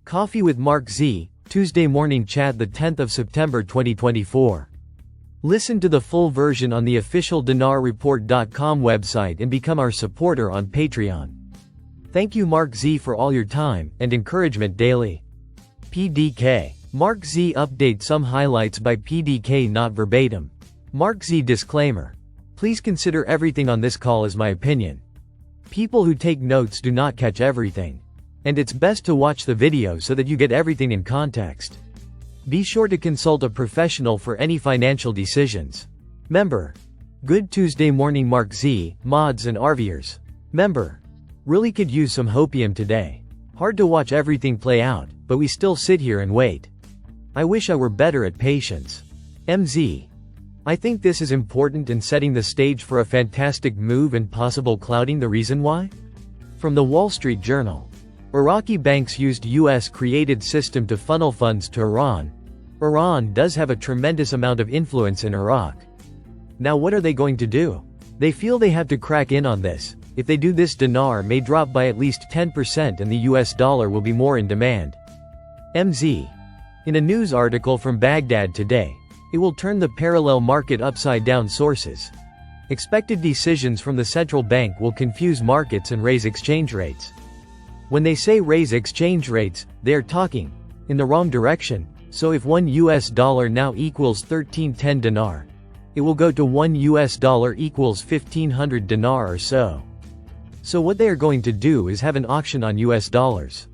Coffee with MarkZ, Tuesday morning chat, the 10th of September 2024. Listen to the full version on the official dinarreport.com website and become our supporter on Patreon. Thank you MarkZ for all your time and encouragement daily. PDK. MarkZ update, some highlights by PDK, not verbatim. MarkZ disclaimer. Please consider everything on this call as my opinion. People who take notes do not catch everything. And it's best to watch the video so that you get everything in context. Be sure to consult a professional for any financial decisions. Member. Good Tuesday morning MarkZ, mods and RVers. Member. Really could use some hopium today. Hard to watch everything play out, but we still sit here and wait. I wish I were better at patience. MZ. I think this is important in setting the stage for a fantastic move and possible clouding the reason why? From the Wall Street Journal. Iraqi banks used US-created system to funnel funds to Iran. Iran does have a tremendous amount of influence in Iraq. Now what are they going to do? They feel they have to crack in on this. If they do this, dinar may drop by at least 10% and the US dollar will be more in demand. MZ. In a news article from Baghdad today, it will turn the parallel market upside down. Sources. Expected decisions from the central bank will confuse markets and raise exchange rates. When they say raise exchange rates, they are talking in the wrong direction. So if $1 now equals 1310 dinar, it will go to $1 equals 1500 dinar or so. So what they are going to do is have an auction on US dollars.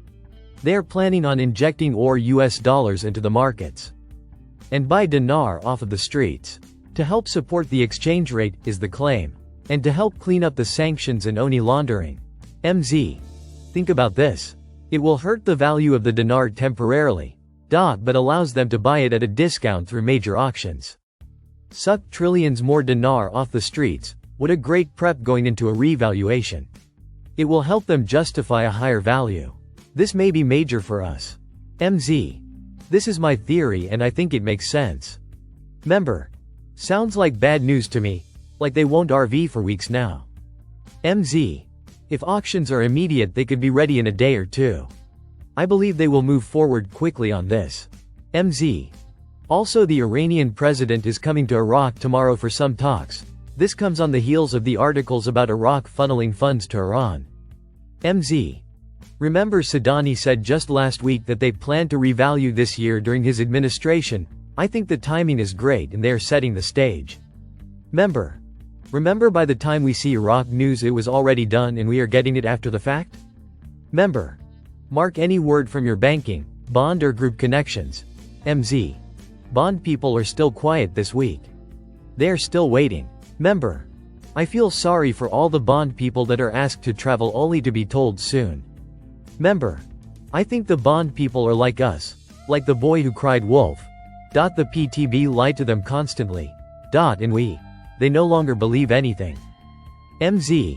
They are planning on injecting more US dollars into the markets and buy dinar off of the streets. To help support the exchange rate, is the claim. And to help clean up the sanctions and money laundering. MZ. Think about this. It will hurt the value of the dinar temporarily, but allows them to buy it at a discount through major auctions. Suck trillions more dinar off the streets. What a great prep going into a revaluation. It will help them justify a higher value. This may be major for us. MZ. This is my theory and I think it makes sense. Member. Sounds like bad news to me, like they won't RV for weeks now. MZ. If auctions are immediate, they could be ready in a day or two. I believe they will move forward quickly on this. MZ. Also, the Iranian president is coming to Iraq tomorrow for some talks. This comes on the heels of the articles about Iraq funneling funds to Iran. MZ. Remember, Sadani said just last week that they plan to revalue this year during his administration. I think the timing is great and they are setting the stage. Member. Remember, by the time we see Iraq news it was already done and we are getting it after the fact? Member. Mark, any word from your banking, bond or group connections? MZ. Bond people are still quiet this week. They are still waiting. Member. I feel sorry for all the bond people that are asked to travel only to be told soon. Member. I think the bond people are like us. Like the boy who cried wolf. The PTB lied to them constantly. And they no longer believe anything. MZ.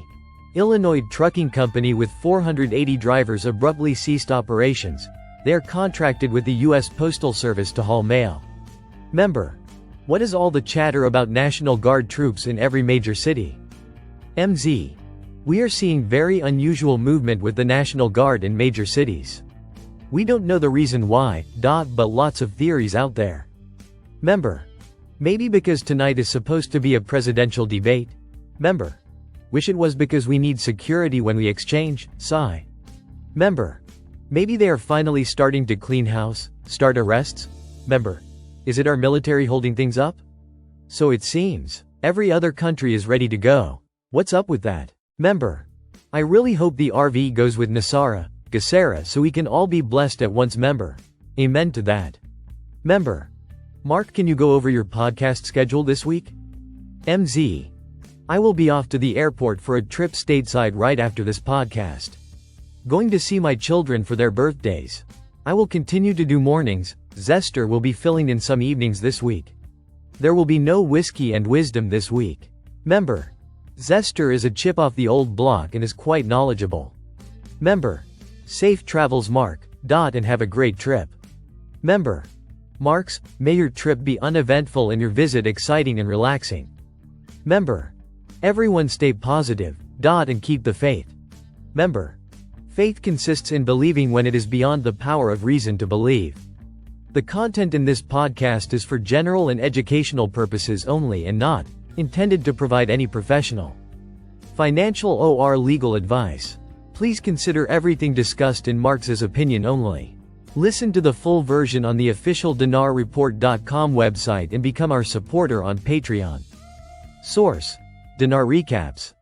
Illinois trucking company with 480 drivers abruptly ceased operations. They are contracted with the U.S. Postal Service to haul mail. Member. What is all the chatter about National Guard troops in every major city? MZ. We are seeing very unusual movement with the National Guard in major cities. We don't know the reason why, but lots of theories out there. Member. Maybe because tonight is supposed to be a presidential debate? Member. Wish it was because we need security when we exchange, sigh. Member. Maybe they are finally starting to clean house, start arrests? Member. Is it our military holding things up? So it seems. Every other country is ready to go. What's up with that? Member. I really hope the RV goes with Nasara, Gesera so we can all be blessed at once. Member. Amen to that. Member. Mark, can you go over your podcast schedule this week? MZ. I will be off to the airport for a trip stateside right after this podcast. Going to see my children for their birthdays. I will continue to do mornings. Zester will be filling in some evenings this week. There will be no whiskey and wisdom this week. Member. Zester is a chip off the old block and is quite knowledgeable. Member. Safe travels Mark. And have a great trip. Member. MarkZ, may your trip be uneventful and your visit exciting and relaxing. Member. Everyone stay positive. And keep the faith. Member. Faith consists in believing when it is beyond the power of reason to believe. The content in this podcast is for general and educational purposes only and not intended to provide any professional, financial or legal advice. Please consider everything discussed in MarkZ's opinion only. Listen to the full version on the official dinarreport.com website and become our supporter on Patreon. Source: Dinar Recaps.